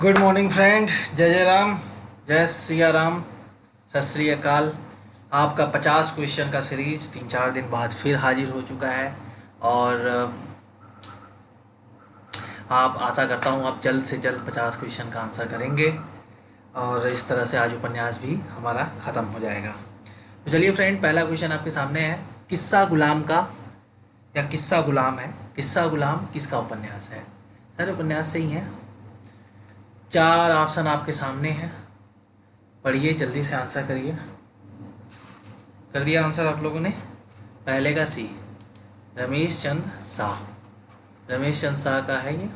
Good morning friend. जय जय राम, जय सिया राम, सत श्री अकाल। आपका 50 क्वेश्चन का सीरीज 3-4 दिन बाद फिर हाजिर हो चुका है। और आप आशा करता हूँ आप जल्द से जल्द 50 क्वेश्चन का आंसर करेंगे और इस तरह से आज उपन्यास भी हमारा ख़त्म हो जाएगा। तो चलिए फ्रेंड, पहला क्वेश्चन आपके सामने है। किस्सा गुलाम का या किस्सा गुलाम है, किस्सा गुलाम किसका उपन्यास है? सारे उपन्यास से ही हैं। 4 ऑप्शन आपके सामने हैं, पढ़िए, जल्दी से आंसर करिए। कर दिया आंसर आप लोगों ने? पहले का सी, रमेश चंद शाह। रमेश चंद शाह का है ये।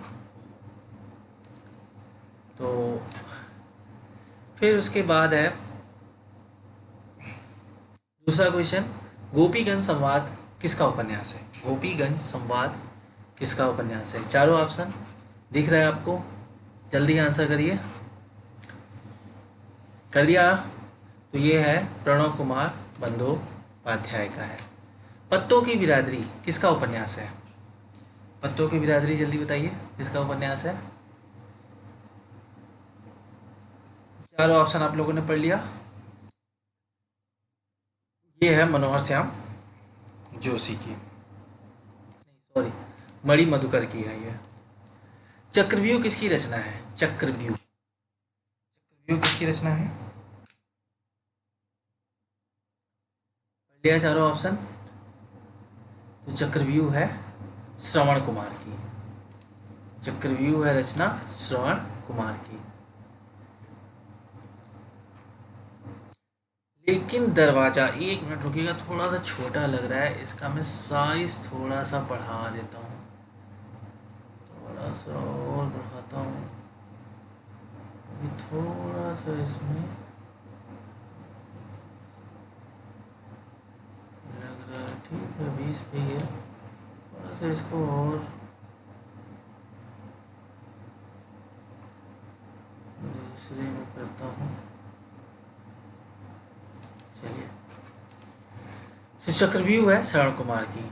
तो फिर उसके बाद है दूसरा क्वेश्चन, गोपीगंज संवाद किसका उपन्यास है? गोपीगंज संवाद किसका उपन्यास है? चारों ऑप्शन दिख रहा है आपको, जल्दी आंसर करिए। कर दिया? तो ये है प्रणव कुमार बंदोपाध्याय का है। पत्तों की बिरादरी किसका उपन्यास है? पत्तों की बिरादरी जल्दी बताइए किसका उपन्यास है? चारों ऑप्शन आप लोगों ने पढ़ लिया। ये है मनोहर श्याम जोशी की, सॉरी, मणि मधुकर की है ये। चक्रव्यूह किसकी रचना है? चक्रव्यूह, चक्रव्यूह किसकी रचना है? पढ़ लिया चारों ऑप्शन? तो चक्रव्यूह है श्रवण कुमार की। चक्रव्यूह है रचना श्रवण कुमार की। लेकिन दरवाजा, 1 मिनट रुकिएगा, थोड़ा सा छोटा लग रहा है, इसका मैं साइज थोड़ा सा बढ़ा देता हूँ, थोड़ा सा और बढ़ाता हूँ, अभी थोड़ा सा इसमें लग रहा है ठीक है, 20 पे ही है, थोड़ा सा इसको और दूसरे में करता हूँ। चलिए, तो चक्रव्यूह है श्रवण कुमार की।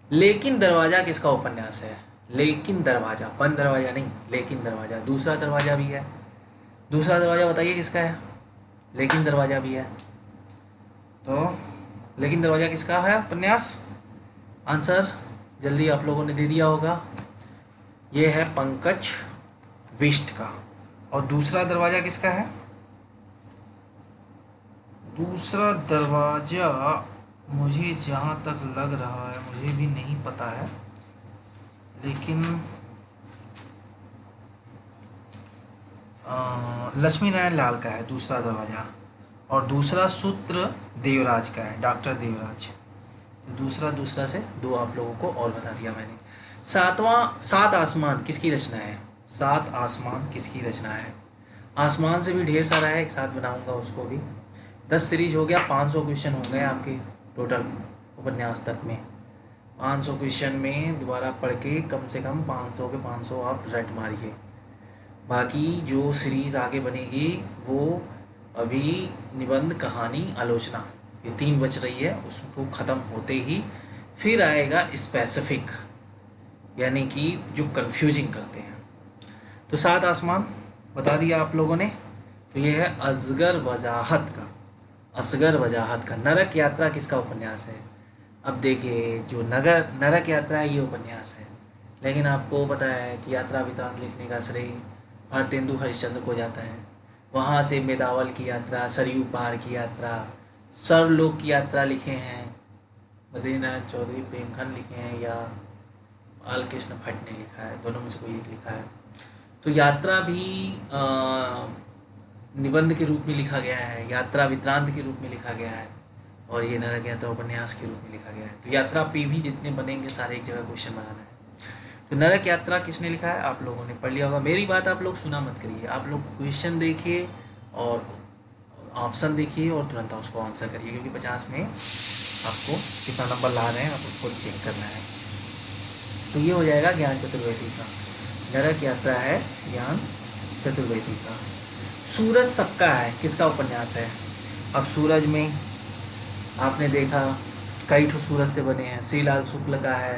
लेकिन दरवाजा किसका उपन्यास है? लेकिन दरवाजा, बंद दरवाजा नहीं, लेकिन दरवाजा। दूसरा दरवाजा भी है। दूसरा दरवाजा बताइए किसका है? लेकिन दरवाजा भी है। तो लेकिन दरवाजा किसका है उपन्यास? आंसर जल्दी आप लोगों ने दे दिया होगा। ये है पंकज विष्ट का। और दूसरा दरवाजा किसका है? दूसरा दरवाजा मुझे जहाँ तक लग रहा है, मुझे भी नहीं पता है, लेकिन लक्ष्मी नारायण लाल का है दूसरा दरवाजा। और दूसरा सूत्र देवराज का है, डॉक्टर देवराज। तो दूसरा से 2 आप लोगों को और बता दिया मैंने। सात आसमान किसकी रचना है? 7 आसमान किसकी रचना है? आसमान से भी ढेर सारा है, एक साथ बनाऊंगा उसको भी। 10 सीरीज हो गया, 500 क्वेश्चन हो गए आपके टोटल उपन्यास तक में। 500 क्वेश्चन में दोबारा पढ़ के कम से कम 500 के 500 आप रट मारिए। बाकी जो सीरीज़ आगे बनेगी वो अभी निबंध, कहानी, आलोचना, ये 3 बच रही है, उसको ख़त्म होते ही फिर आएगा स्पेसिफिक, यानी कि जो कंफ्यूजिंग करते हैं। तो 7 आसमान बता दिया आप लोगों ने। तो ये है असगर वजाहत का, असगर वजाहत का। नरक यात्रा किसका उपन्यास है? अब देखिए, जो नरक यात्रा है ये उपन्यास है, लेकिन आपको पता है कि यात्रा वृतांत लिखने का श्रेय भारतेंदु हरिश्चंद्र को जाता है। वहाँ से मेदावल की यात्रा, सरयू पार की यात्रा, सर्वलोक की यात्रा लिखे हैं बद्रीनाथ चौधरी, प्रेमखंड लिखे हैं, या बालकृष्ण भट्ट ने लिखा है, दोनों में से कोई एक लिखा है। तो यात्रा भी निबंध के रूप में लिखा गया है, यात्रा वृतांत के रूप में लिखा गया है, और ये नरक यात्रा उपन्यास के रूप में लिखा गया है। तो यात्रा पे भी जितने बनेंगे सारे एक जगह क्वेश्चन बनाना है। तो नरक यात्रा किसने लिखा है आप लोगों ने पढ़ लिया होगा। मेरी बात आप लोग सुना मत करिए, आप लोग क्वेश्चन देखिए और ऑप्शन देखिए और तुरंत उसको आंसर करिए, क्योंकि 50 में आपको कितना नंबर ला रहे हैं आप उसको चेक करना है। तो ये हो जाएगा ज्ञान चतुर्वेदी का। नरक यात्रा है ज्ञान चतुर्वेदी का। सूरज सबका है किसका उपन्यास है? अब सूरज में आपने देखा कई ठो सूरज से बने हैं। श्रीलाल शुक्ल का है,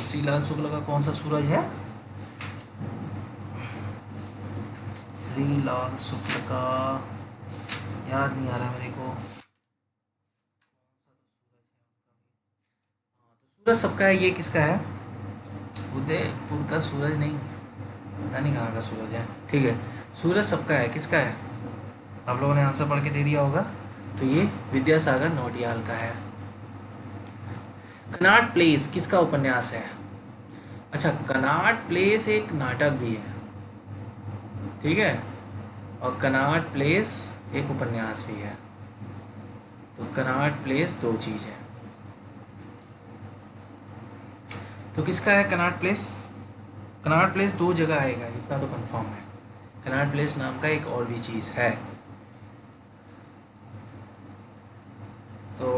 श्रीलाल शुक्ल का कौन सा सूरज है? श्रीलाल शुक्ल का याद नहीं आ रहा मेरे को। सूरज सबका है, ये किसका है? उदयपुर का सूरज नहीं, पता नहीं कहाँ का सूरज है। ठीक है, सूरज सबका है, किसका है? आप लोगों ने आंसर पढ़ के दे दिया होगा। तो ये विद्यासागर नौटियाल का है। कनॉट प्लेस किसका उपन्यास है? अच्छा, कनॉट प्लेस एक नाटक भी है, ठीक है, और कनॉट प्लेस एक उपन्यास भी है। तो कनॉट प्लेस दो चीज़ है। तो किसका है कनॉट प्लेस? कनॉट प्लेस दो जगह आएगा, इतना तो कंफर्म है। कनॉट प्लेस नाम का एक और भी चीज़ है। तो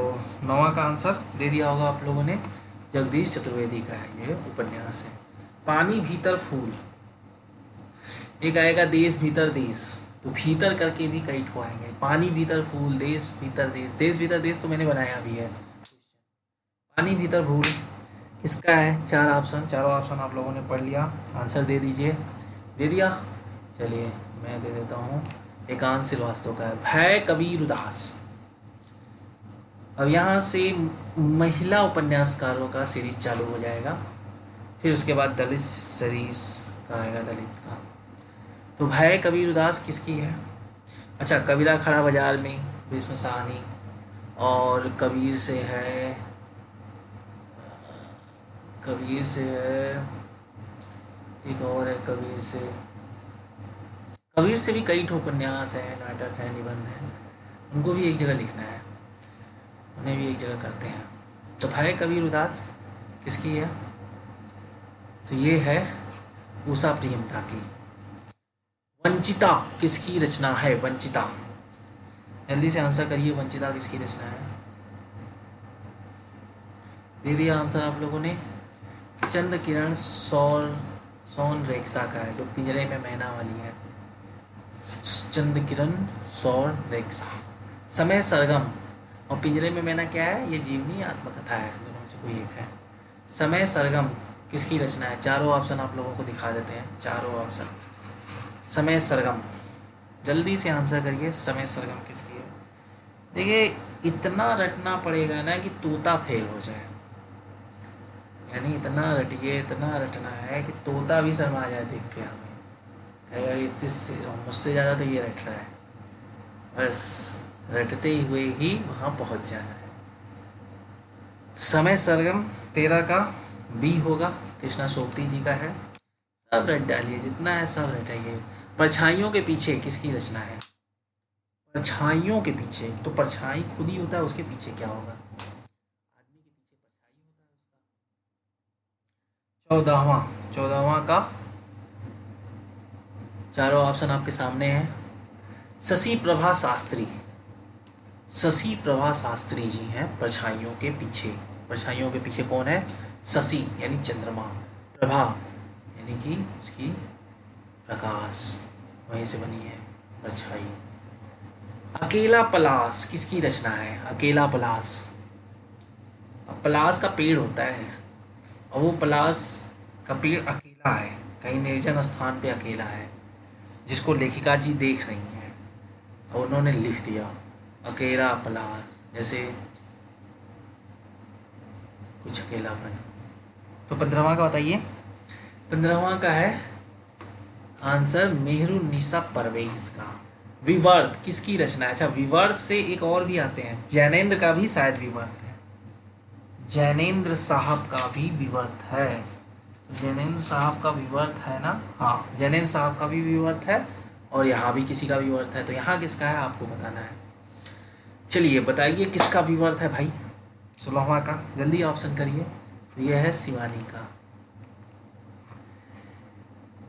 9वां का आंसर दे दिया होगा आप लोगों ने, जगदीश चतुर्वेदी का है ये उपन्यास है। पानी भीतर फूल, एक आएगा देश भीतर देश, तो भीतर करके भी कई ठो आएंगे। पानी भीतर फूल, देश भीतर देश, देश भीतर देश तो मैंने बनाया भी है। पानी भीतर फूल किसका है? चारों ऑप्शन आप लोगों ने पढ़ लिया, आंसर दे दीजिए। दे दिया? चलिए मैं दे देता हूँ, एकांत श्रीवास्तव का है भय कबीर उदास। अब यहाँ से महिला उपन्यासकारों का सीरीज चालू हो जाएगा, फिर उसके बाद दलित सीरीज का आएगा, दलित का। तो भय कबीर उदास किसकी है? अच्छा, कबीरा खड़ा बाजार में भीष्म साहनी, और कबीर से है, कबीर से है, एक और है कबीर से। कबीर से भी कई ठो उपन्यास है, नाटक है, निबंध है, उनको भी एक जगह लिखना है, उन्हें भी एक जगह करते हैं। तो भय कबीर उदास किसकी है? तो ये है उषा प्रियमता की। वंचिता किसकी रचना है? वंचिता, जल्दी से आंसर करिए, वंचिता किसकी रचना है? दे दिया आंसर आप लोगों ने, चंद्र किरण सोन रेखा का है, जो पिंजरे में मैना वाली है। चंद्र किरण सौर रेखा। समय सरगम और पिंजरे में मैना क्या है? ये जीवनी आत्मकथा है, दोनों में से कोई एक है। समय सरगम किसकी रचना है? चारों ऑप्शन आप लोगों को दिखा देते हैं, चारों ऑप्शन। समय सरगम, जल्दी से आंसर करिए, समय सरगम किसकी है? देखिए, इतना रटना पड़ेगा ना कि तोता फेल हो जाए, यानी इतना रटिए, इतना रटना है कि तोता भी शर्मा जाए देख के, हमें कहेगा मुझसे ज़्यादा तो ये रट रहा है। बस रटते हुए ही वहाँ पहुँच जाना है। तो समय सरगम 13 का बी होगा, कृष्णा सोपती जी का है। सब रट डालिए, जितना है सब रटाइए। परछाइयों के पीछे किसकी रचना है? परछाइयों के पीछे, तो परछाई खुद ही होता है, उसके पीछे क्या होगा? आदमी के पीछे परछाई होता है उसका। 14वां का चारों ऑप्शन आपके सामने हैं। शशि प्रभा शास्त्री, शशि प्रभा शास्त्री जी हैं परछाइयों के पीछे। परछाइयों के पीछे कौन है? शशि यानी चंद्रमा, प्रभा यानी कि उसकी प्रकाश, वहीं से बनी है परछाई। अकेला पलाश किसकी रचना है? अकेला पलाश, पलाश का पेड़ होता है, और वो पलाश का पेड़ अकेला है, कहीं निर्जन स्थान पे अकेला है, जिसको लेखिका जी देख रही हैं, और उन्होंने लिख दिया अकेला पलाश, जैसे कुछ अकेलापन। तो 15वां का बताइए। 15वां का है आंसर मेहरुन्निसा परवेज का। विवर्त किसकी रचना है? अच्छा, विवर्त से एक और भी आते हैं, जैनेन्द्र का भी शायद विवर्त है, जैनेन्द्र साहब का भी विवर्त है। तो जैनेन्द्र साहब का विवर्त है ना? हाँ, जैनेन्द्र साहब का भी विवर्त है, और यहाँ भी किसी का विवर्त है। तो यहाँ किसका है आपको बताना है। चलिए बताइए किसका विवर्त है भाई? 16वां का, जल्दी ऑप्शन करिए। तो यह है शिवानी का।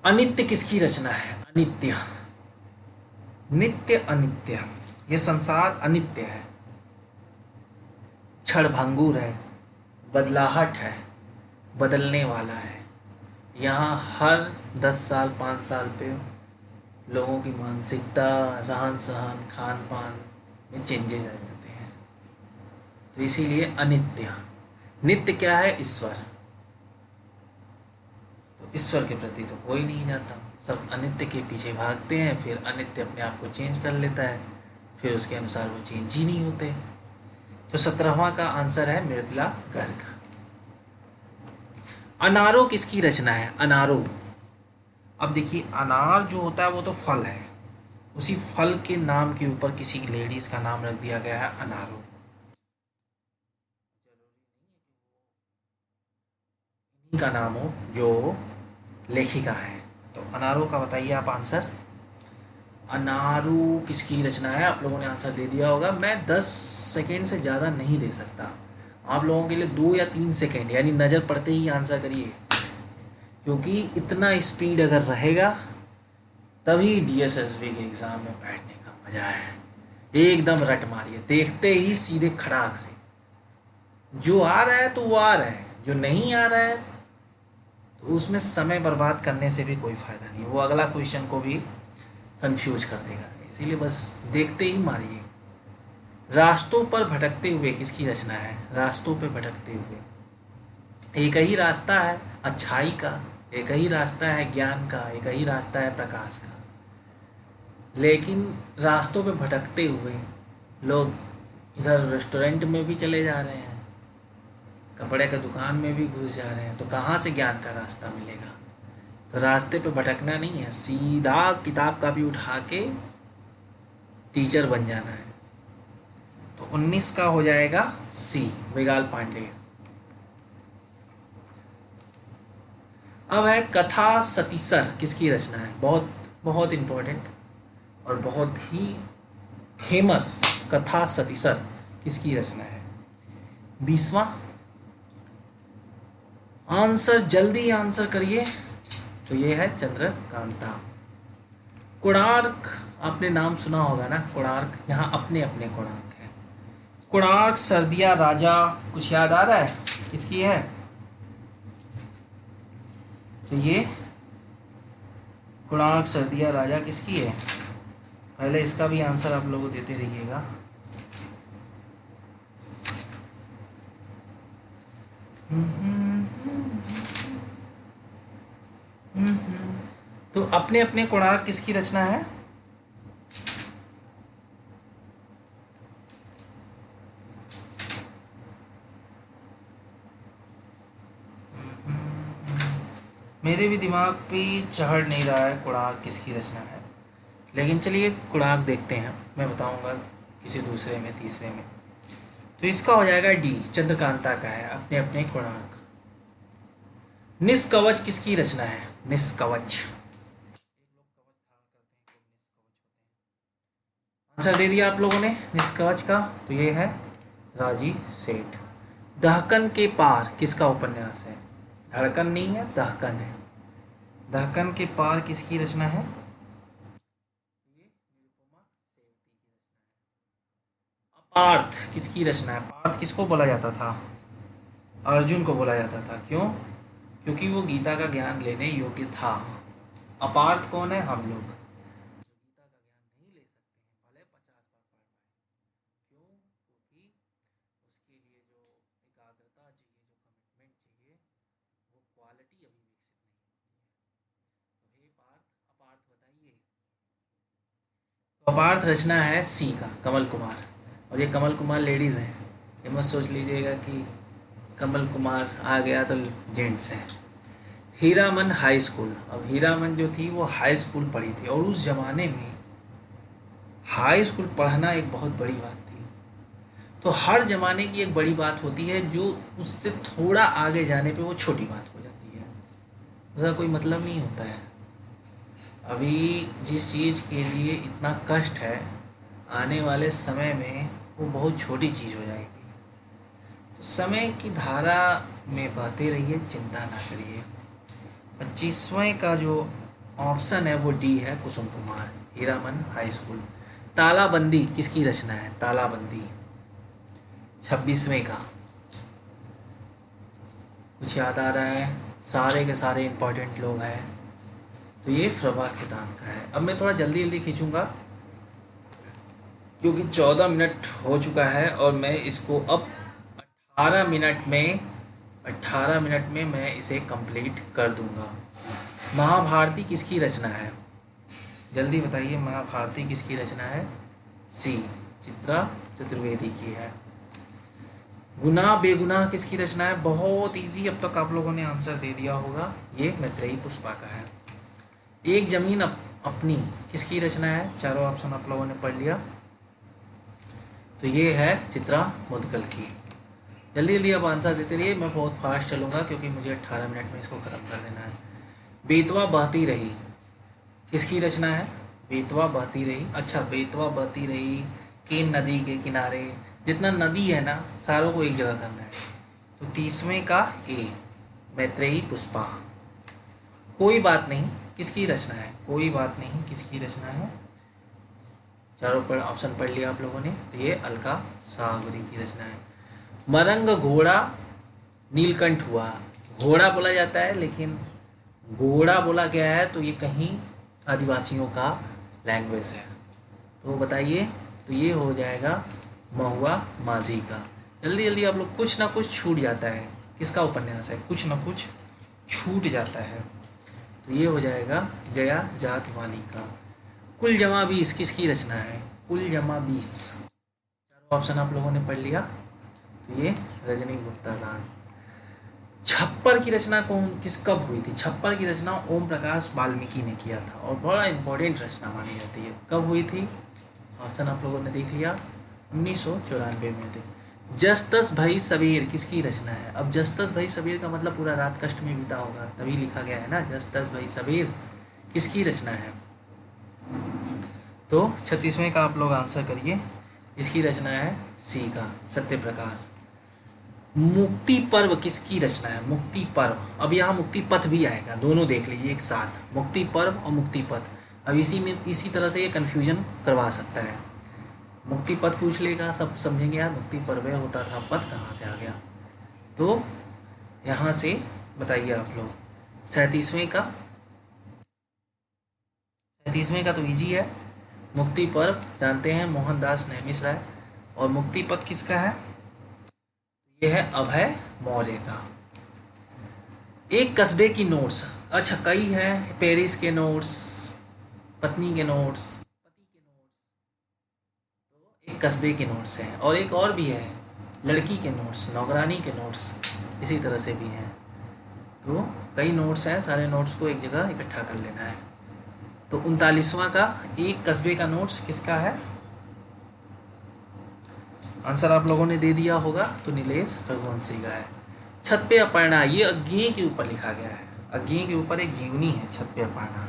अनित्य किसकी रचना है? अनित्य, नित्य अनित्य, ये संसार अनित्य है, क्षणभंगुर है, बदलाहट है, बदलने वाला है। यहाँ हर 10 साल 5 साल पे लोगों की मानसिकता, रहन सहन, खान पान में चेंजेस आ जाते हैं। तो इसीलिए अनित्य। नित्य क्या है? ईश्वर, तो ईश्वर के प्रति तो कोई नहीं जाता, सब अनित्य के पीछे भागते हैं, फिर अनित्य अपने आप को चेंज कर लेता है, फिर उसके अनुसार वो चेंज ही नहीं होते। तो 17वां का आंसर है मृदुला गर्ग। अनारो किसकी रचना है? अनारो, अब देखिए अनार जो होता है वो तो फल है, उसी फल के नाम के ऊपर किसी लेडीज का नाम रख दिया गया है अनारो। इन्हीं का नाम हो जो लेखिका है। तो अनारो का बताइए आप आंसर। अनारू किसकी रचना है? आप लोगों ने आंसर दे दिया होगा। मैं 10 सेकेंड से ज़्यादा नहीं दे सकता आप लोगों के लिए, 2 या 3 सेकेंड, यानी नज़र पड़ते ही आंसर करिए, क्योंकि इतना स्पीड अगर रहेगा तभी डीएसएसबी के एग्ज़ाम में बैठने का मज़ा है। एकदम रट मारिए, देखते ही सीधे खड़ाक से, जो आ रहा है तो वो आ रहा है, जो नहीं आ रहा है तो उसमें समय बर्बाद करने से भी कोई फ़ायदा नहीं, वो अगला क्वेश्चन को भी कंफ्यूज कर देगा। इसीलिए बस देखते ही मारिए। रास्तों पर भटकते हुए किसकी रचना है? रास्तों पर भटकते हुए, एक ही रास्ता है अच्छाई का, एक ही रास्ता है ज्ञान का, एक ही रास्ता है प्रकाश का, लेकिन रास्तों पे भटकते हुए लोग इधर रेस्टोरेंट में भी चले जा रहे हैं, कपड़े का दुकान में भी घुस जा रहे हैं, तो कहाँ से ज्ञान का रास्ता मिलेगा? तो रास्ते पे भटकना नहीं है, सीधा किताब का भी उठा के टीचर बन जाना है। तो 19 का हो जाएगा सी, मृगाल पांडे। अब है कथा सतीसर किसकी रचना है? बहुत बहुत इम्पोर्टेंट और बहुत ही फेमस कथा सतीसर किसकी रचना है? 20वां आंसर, जल्दी आंसर करिए। तो ये है चंद्रकांता। कोणार्क, आपने नाम सुना होगा ना, कोणार्क, यहाँ अपने अपने कोणार्क है। कोणार्क सर्दिया राजा, कुछ याद आ रहा है किसकी है? तो ये कोणार्क सर्दिया राजा किसकी है? पहले इसका भी आंसर आप लोग देते रहिएगा। तो अपने अपने कोणार्क किसकी रचना है? मेरे भी दिमाग पे चढ़ नहीं रहा है कोणार्क किसकी रचना है, लेकिन चलिए कोणार्क देखते हैं, मैं बताऊंगा किसी दूसरे में, तीसरे में। तो इसका हो जाएगा डी, चंद्रकांता का है, अपने अपने कोणार्क। निष्कवच किसकी रचना है? निष्कवच, आंसर दे दिया आप लोगों ने निष्कवच का, तो ये है राजी सेठ। दहकन के पार किसका उपन्यास है? धड़कन नहीं है, दहकन है। दहकन के पार किसकी रचना है? पार्थ किसकी रचना है? पार्थ किसको बोला जाता था? अर्जुन को बोला जाता था। क्यों? क्योंकि वो गीता का ज्ञान लेने योग्य था। अपार्थ कौन है? हम लोग गीता का ज्ञान नहीं ले सकते हैं, भले 50 बार पढ़ पाए। क्यों? क्योंकि उसके लिए जो एकाग्रता चाहिए, जो कमिटमेंट चाहिए, वो क्वालिटी अभी विकसित नहीं हुई है। तो हे पार्थ, अपार्थ बताइए। तो अपार्थ रचना है सी का, कमल कुमार। और ये कमल कुमार लेडीज़ हैं, ये मत सोच लीजिएगा कि कमल कुमार आ गया तो जेंट्स है। हीरामन हाई स्कूल, अब हीरामन जो थी वो हाई स्कूल पढ़ी थी, और उस ज़माने में हाई स्कूल पढ़ना एक बहुत बड़ी बात थी। तो हर ज़माने की एक बड़ी बात होती है, जो उससे थोड़ा आगे जाने पे वो छोटी बात हो जाती है, उसका कोई मतलब नहीं होता है। अभी जिस चीज़ के लिए इतना कष्ट है, आने वाले समय में वो बहुत छोटी चीज़ हो जाएगी। तो समय की धारा में बहते रहिए, चिंता ना करिए। 25वें का जो ऑप्शन है वो डी है, कुसुम कुमार, हीरामन हाई स्कूल। तालाबंदी किसकी रचना है? तालाबंदी 26वें का, कुछ याद आ रहा है? सारे के सारे इम्पोर्टेंट लोग हैं। तो ये प्रभा खेतान का है। अब मैं थोड़ा जल्दी जल्दी खींचूंगा क्योंकि 14 मिनट हो चुका है, और मैं इसको अब 18 मिनट में मैं इसे कंप्लीट कर दूंगा। महाभारती किसकी रचना है? जल्दी बताइए, महाभारती किसकी रचना है? सी, चित्रा चतुर्वेदी की है। गुना बेगुनाह किसकी रचना है? बहुत इजी, अब तक आप लोगों ने आंसर दे दिया होगा, ये मैत्रेयी पुष्पा का है। एक जमीन अपनी किसकी रचना है? चारों ऑप्शन आप लोगों ने पढ़ लिया, तो ये है चित्रा मुदगल की। जल्दी जल्दी अब आंसर देते रहिए, मैं बहुत फास्ट चलूँगा क्योंकि मुझे 18 मिनट में इसको ख़त्म कर देना है। बेतवा बहती रही किसकी रचना है? बेतवा बहती रही, अच्छा बेतवा बहती रही केन नदी के किनारे, जितना नदी है ना सारों को एक जगह करना है, तो 30वें का ए, मैत्रेयी पुष्पा। कोई बात नहीं किसकी रचना है? कोई बात नहीं किसकी रचना है? चारों पर ऑप्शन पढ़ लिया आप लोगों ने, तो ये अलका सागरी की रचना है। मरंग घोड़ा नीलकंठ हुआ, घोड़ा बोला जाता है लेकिन घोड़ा बोला गया है, तो ये कहीं आदिवासियों का लैंग्वेज है, तो बताइए, तो ये हो जाएगा महुआ माझी का। जल्दी जल्दी आप लोग, कुछ ना कुछ छूट जाता है, किसका उपन्यास है? कुछ ना कुछ छूट जाता है, तो ये हो जाएगा जया जातवानी का। कुल जमा 20 किसकी रचना है? कुल जमा 20, चारों ऑप्शन आप लोगों ने पढ़ लिया, तो ये रजनी गुप्ता का। छप्पर की रचना कब हुई थी? छप्पर की रचना ओम प्रकाश वाल्मीकि ने किया था और बड़ा इंपॉर्टेंट रचना मानी जाती है। कब हुई थी? ऑप्शन आप लोगों ने देख लिया, 1994 में थी। जस तस भई सबेर किसकी रचना है? अब जस तस भई सबेर का मतलब पूरा रात कष्ट में बीता होगा, तभी लिखा गया है ना, जस तस भई सबेर किसकी रचना है? तो 36वें का आप लोग आंसर करिए, इसकी रचना है सी का, सत्य प्रकाश। मुक्ति पर्व किसकी रचना है? मुक्ति पर्व, अब यहाँ मुक्ति पथ भी आएगा, दोनों देख लीजिए एक साथ, मुक्ति पर्व और मुक्ति पथ। अब इसी तरह से ये कन्फ्यूजन करवा सकता है, मुक्ति पथ पूछ लेगा, सब समझेंगे यार मुक्ति पर्व होता था, पथ कहाँ से आ गया, तो यहाँ से बताइए आप लोग। 37वें का तो इजी है, मुक्ति पर्व जानते हैं मोहनदास नेमिष राय, और मुक्ति पथ किसका है? यह है अभय मौर्य का। एक कस्बे की नोट्स, अच्छा कई है, पेरिस के नोट्स, पत्नी के नोट्स, पति के नोट्स, तो एक कस्बे के नोट्स हैं, और एक और भी है लड़की के नोट्स, नौकरानी के नोट्स, इसी तरह से भी हैं, तो कई नोट्स हैं, सारे नोट्स को एक जगह इकट्ठा कर लेना है। तो 39वां का एक कस्बे का नोट्स किसका है? आंसर आप लोगों ने दे दिया होगा, तो नीलेश रघुवंशी का है। छत पे अपर्णा, ये अज्ञेय के ऊपर लिखा गया है, अज्ञेय के ऊपर एक जीवनी है छत पे अपर्णा,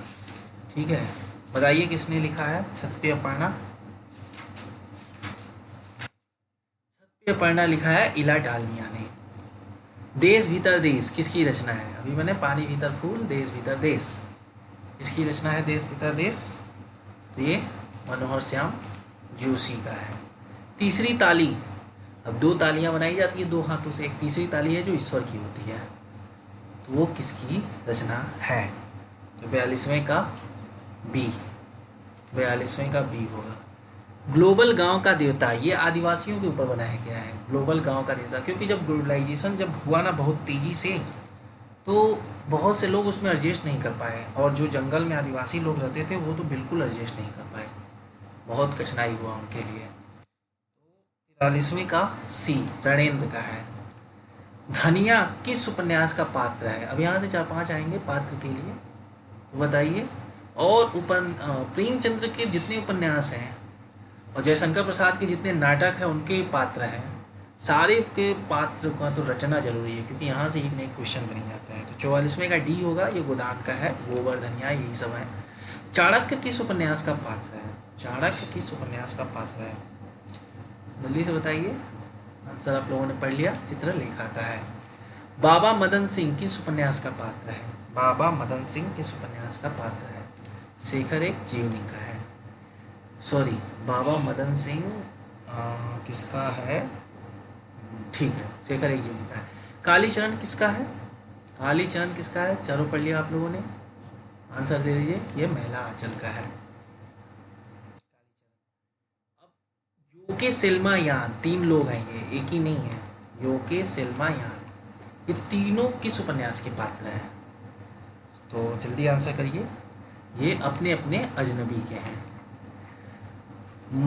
ठीक है, बताइए किसने लिखा है छत पे अपर्णा? छत पे अपर्णा लिखा है इला डालमिया ने। देश भीतर देश किसकी रचना है? अभी मैंने पानी भीतर फूल, देश भीतर देश, इसकी रचना है देश भीतर देश, तो ये मनोहर श्याम जोशी का है। तीसरी ताली, अब 2 तालियां बनाई जाती है 2 हाथों से, एक तीसरी ताली है जो ईश्वर की होती है, तो वो किसकी रचना है? तो 42वें का बी, 42वें का बी होगा। ग्लोबल गांव का देवता, ये आदिवासियों के ऊपर बनाया गया है, ग्लोबल गांव का देवता, क्योंकि जब ग्लोबलाइजेशन जब हुआ ना बहुत तेज़ी से, तो बहुत से लोग उसमें एडजस्ट नहीं कर पाए, और जो जंगल में आदिवासी लोग रहते थे वो तो बिल्कुल एडजस्ट नहीं कर पाए, बहुत कठिनाई हुआ उनके लिए। 43वें का सी, रणेंद्र का है। धनिया किस उपन्यास का पात्र है? अब यहाँ से 4-5 आएंगे पात्र के लिए, तो बताइए। और प्रेमचंद्र के जितने उपन्यास हैं और जयशंकर प्रसाद के जितने नाटक हैं उनके पात्र हैं, सारे के पात्र का तो रचना जरूरी है, क्योंकि यहाँ से एक न एक क्वेश्चन बन जाता है। तो 44वें का डी होगा, ये गोदान का है, गोबर धनिया यही सब है। चाणक्य किस उपन्यास का पात्र है? चाणक्य किस उपन्यास का पात्र है? जल्दी से बताइए, आंसर आप लोगों ने पढ़ लिया, चित्रलेखा का है। बाबा मदन सिंह किस उपन्यास का पात्र है? बाबा मदन सिंह किस उपन्यास का पात्र है? शेखर एक जीवनी का है, सॉरी बाबा मदन सिंह किसका है? ठीक है, शेखर एक जीवनी का है। कालीचरण किसका है? कालीचरण किसका है? चारों पढ़ लिया आप लोगों ने, आंसर दे दीजिए, ये महिला आंचल का है। योके सेल्मा यान, 3 लोग हैं ये, एक ही नहीं है, योके सेल्मा यान, ये तीनों किस उपन्यास के पात्र हैं? तो जल्दी आंसर करिए। ये अपने अपने अजनबी के हैं।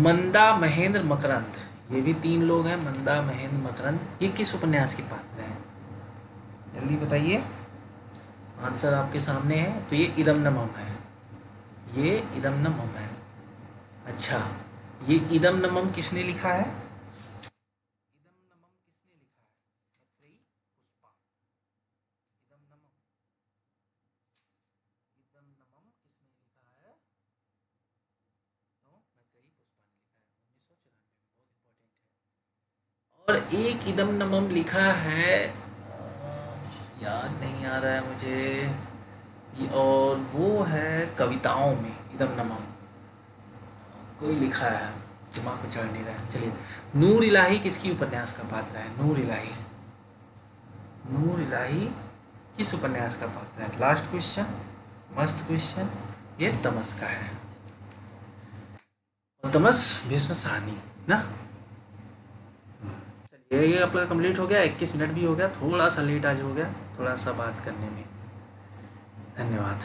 मंदा, महेंद्र, मकरंद, ये भी 3 लोग हैं, मंदा, महेंद्र, मकरंद। ये किस उपन्यास के पात्र हैं? जल्दी बताइए। आंसर आपके सामने है। तो ये इदम नमम है, ये इदम नमम है। अच्छा, ये इदम नमम किसने लिखा है? इदम नमम किसने लिखा है? मैत्रेयी पुष्पा। इदम नमम, इदम नमम किसने लिखा है? तो मैत्रेयी पुष्पा ने लिखा है 1994 में। बहुत इंपॉर्टेंट है। और एक इदम नमम लिखा है, याद नहीं आ रहा है मुझे, और वो है कविताओं में इदम नमम कोई लिखा है, दिमाग पे चढ़ नहीं रहा है। चलिए, नूर इलाही किसकी उपन्यास का पात्र है? नूर इलाही, नूर इलाही किस उपन्यास का पात्र है? लास्ट क्वेश्चन, मस्त क्वेश्चन। ये तमस का है। और तमस भीष्म साहनी ना। चलिए, ये आपका कंप्लीट हो गया। 21 मिनट भी हो गया, थोड़ा सा लेट आज हो गया, थोड़ा सा बात करने में। धन्यवाद।